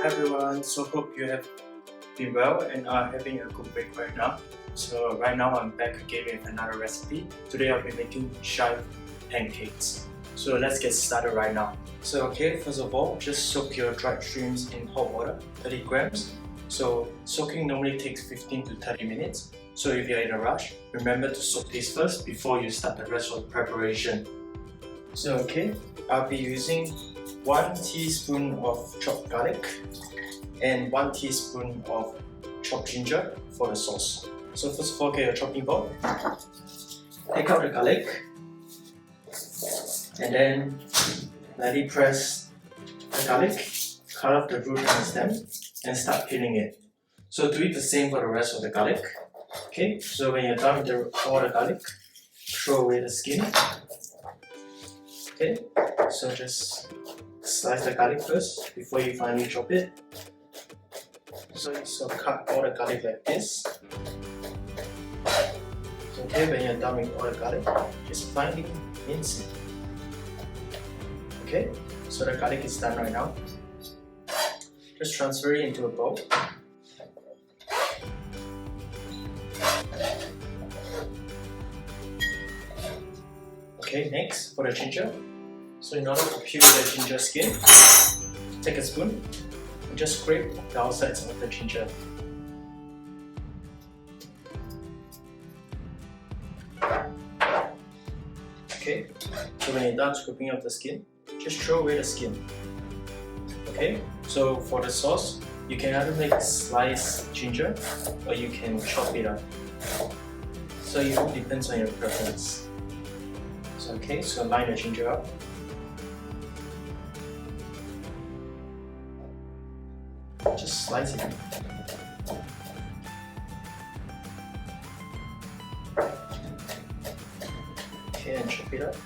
Hi everyone, so hope you have been well and are having a good break right now. So right now I'm back again with another recipe. Today I'll be making Chive Pancakes. So let's get started right now. So first of all, just soak your dried shrimps in hot water, 30 grams. So soaking normally takes 15 to 30 minutes. So if you're in a rush, remember to soak this first before you start the rest of the preparation. So I'll be using 1 teaspoon of chopped garlic and 1 teaspoon of chopped ginger for the sauce. So first of all, get your chopping board, take out the garlic and then lightly press the garlic, cut off the root and the stem and start peeling it. So do it the same for the rest of the garlic. So when you're done with all the garlic, throw away the skin. So just slice the garlic first before you finally chop it. So cut all the garlic like this. So when you're done with all the garlic, just finely mince it. So the garlic is done right now. Just transfer it into a bowl. Next for the ginger. So in order to peel the ginger skin, take a spoon and just scrape the outsides of the ginger. So when you're done scraping off the skin, just throw away the skin. So for the sauce, you can either make sliced ginger or you can chop it up. So it all depends on your preference. So line the ginger up. Just slice it. And chop it up.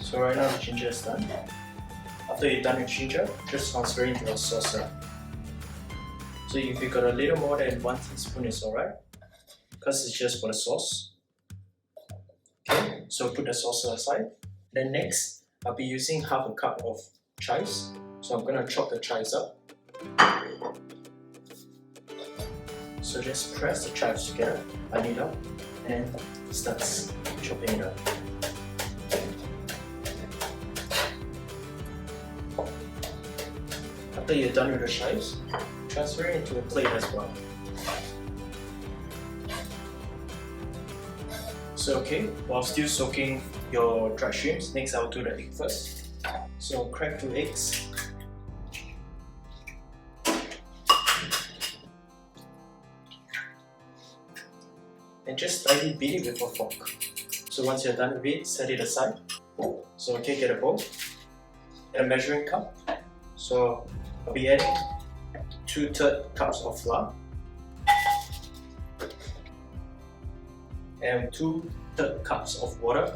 So right now the ginger is done. After you're done with ginger, just transfer it into a saucer. So if you got a little more than 1 teaspoon is alright, because it's just for the sauce. So put the saucer aside. Then next, I'll be using half a cup of chives. So I'm gonna chop the chives up. So just press the chives together, line it up, and start chopping it up. After you're done with the chives, transfer it into a plate as well. So while still soaking your dried shrimps, next I'll do the egg first. So crack 2 eggs. And just slightly beat it with a fork. So once you're done with it, set it aside. So get a bowl and a measuring cup. So I'll be adding 2/3 cups of flour and 2/3 cups of water.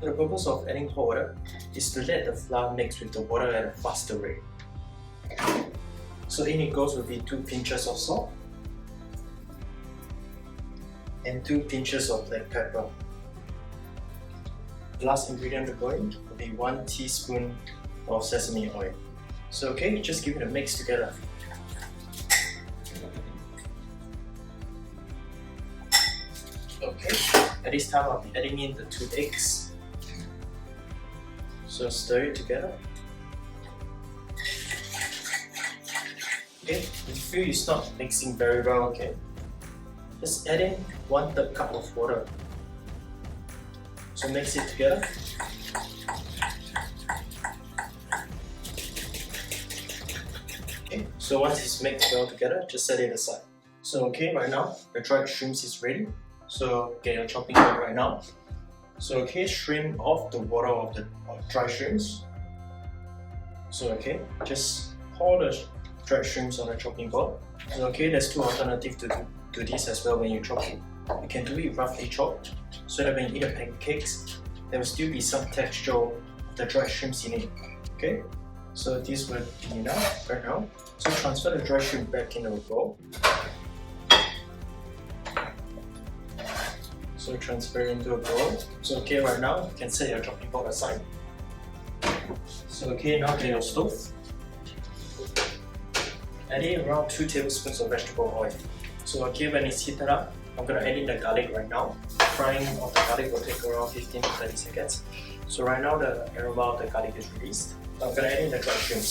The purpose of adding hot water is to let the flour mix with the water at a faster rate. So in it goes will be 2 pinches of salt and 2 pinches of black pepper. The last ingredient to go in will be 1 teaspoon of sesame oil. So just give it a mix together. At this time I'll be adding in the 2 eggs. So stir it together. If you feel it's not mixing very well, just add in 1/3 cup of water. So mix it together. So once it's mixed well together, just set it aside. So right now the dried shrimps is ready. So get your chopping board right now. So shrimp off the water of the dry shrimps. So just pour the dried shrimps on the chopping board. So there's 2 alternatives to do this as well when you chop it. You can do it roughly chopped, so that when you eat the pancakes, there will still be some texture of the dried shrimps in it. So this will be enough right now. So transfer the dry shrimp back into a bowl. So transfer into a bowl. So right now you can set your chopping board aside. So now get your stove. Adding around 2 tablespoons of vegetable oil. So okay, when it's heated up, I'm gonna add in the garlic right now. Frying of the garlic will take around 15 to 30 seconds. So right now the aroma of the garlic is released. I'm gonna add in the dried shrimps.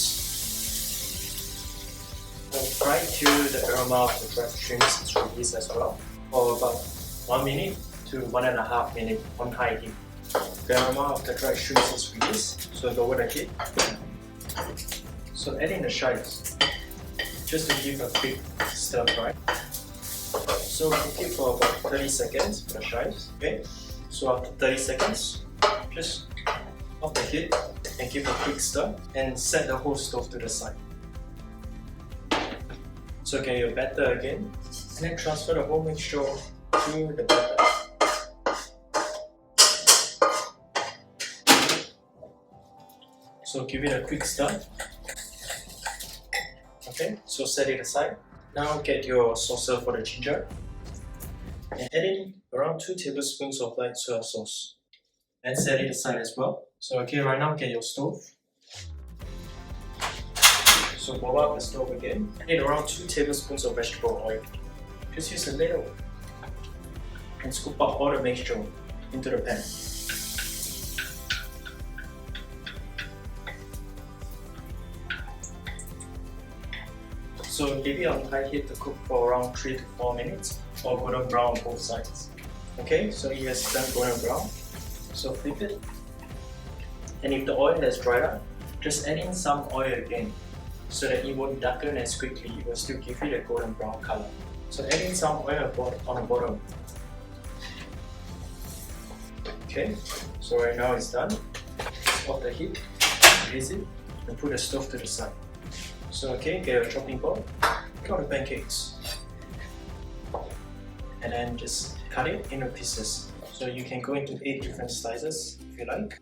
So fry till the aroma of the dried shrimps is released as well, for about 1 minute to 1.5 minutes on high heat. The aroma of the dried shrimps is released, so lower the heat. So add in the chives, just to give a quick stir fry. So cook it for about 30 seconds for the chives. Okay. So after 30 seconds, just off the heat and give a quick stir and set the whole stove to the side. So get your batter again and then transfer the whole mixture to the batter. So give it a quick stir. Okay, so set it aside. Now get your saucer for the ginger and add in around 2 tablespoons of light soy sauce and set it aside as well. So okay, right now get your stove. So blow up the stove again. Add around 2 tablespoons of vegetable oil. Just use a little and scoop out all the mixture into the pan. So leave it on high heat to cook for around 3 to 4 minutes or golden brown on both sides. Okay, so it has turned golden brown. So flip it. And if the oil has dried up, just add in some oil again so that it won't darken as quickly. It will still give it a golden brown color. So add in some oil on the bottom. Okay, so right now it's done. Off the heat, release it, and put the stove to the side. So okay, get a chopping board, cut the pancakes, and then just cut it into pieces. So you can go into 8 different slices if you like.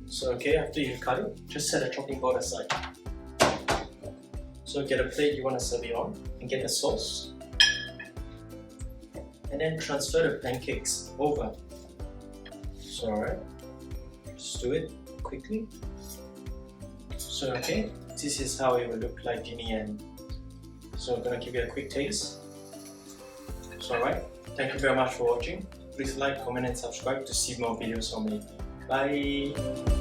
So okay, after you cut it, just set the chopping board aside. So get a plate you want to serve it on, and get the sauce. And then transfer the pancakes over. So alright. Just do it quickly. So okay, this is how it will look like in the end. So I'm gonna give it a quick taste. So alright, thank you very much for watching. Please like, comment and subscribe to see more videos from me. Bye!